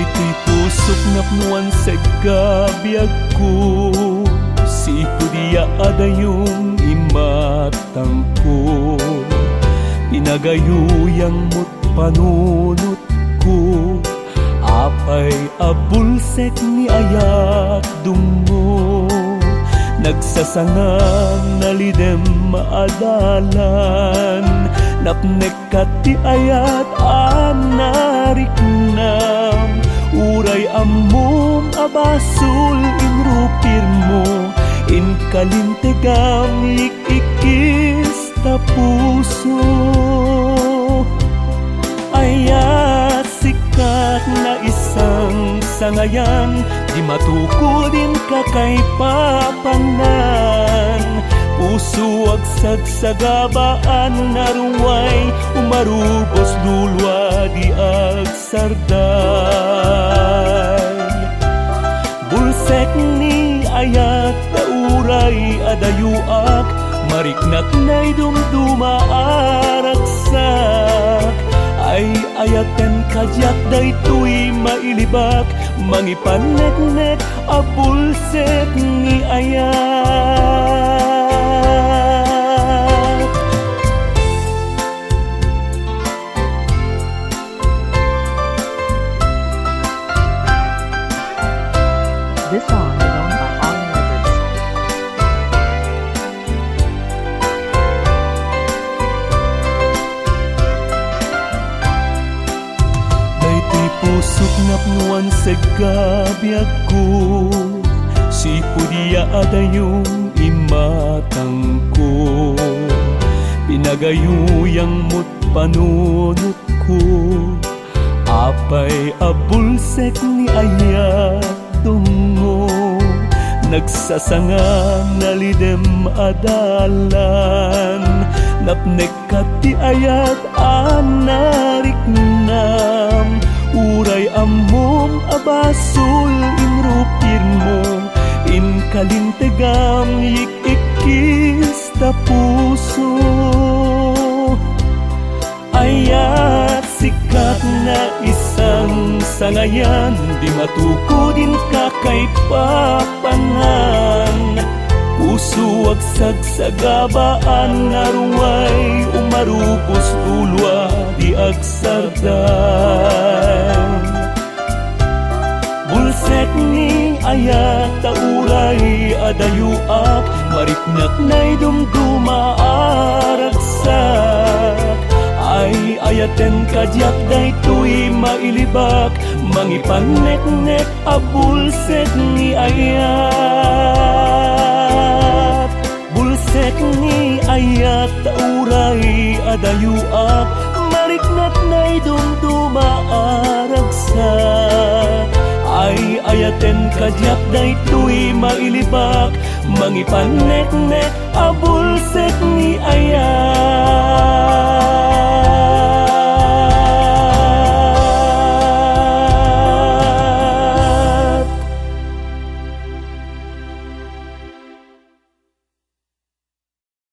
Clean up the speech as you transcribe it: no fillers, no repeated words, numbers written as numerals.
Daytoy pusok napnuan sa gabiag ko, si Pudia adayong imatang ko. Pinagayuyang mo't panunot ko, apay abulsek ni ayat dungo. Nagsasangang nalidem maadalan, napnek ti ayat anariknam. Uray amom abasul inrupir mo, in kalintegam likikis ta puso. Ayat sikat na isang sangayan, di matukudin ka kay papanan. Puso agsag sa gabaan naruway, umarubos dulwa di agsarday. Bulsek ni ayat na uray adayuak, mariknak na'y dumduma araksak. Ay ayaten kajak daytoy mailibak, mangipanek-nek abulsek ni ayat. This song is owned by Autumn Records. Daytoy pusok napnuan sa gabiag ko, si Pudia adayong imatang ko. Pinagayuyang mo't panunot ko, apay abulsek ni ayat tungo. Nagsasangang nalidem adalan, napnek ti ayat anariknam. Uray amom abasul inrupir mo, in kalintegam yikikis ta puso. Ayat sikat na isang sangayan, di matukudin ka kay papanan. Puso agsag sa gabaan naruway, umarupos ulwa di agsardan. Bulsek ni ayat ta uray adayuak, mariknak na'y dumduma aragsak. Ay ayaten kajak daytoy mailibak, mangipanek-nek abulsek ni ayat. Bulsek ni ayat ta uray adayuak, mariknak na'y dumduma aragsak. Ay ayaten kajak daytoy mailibak, mangipanek-nek abulsek ni ayat.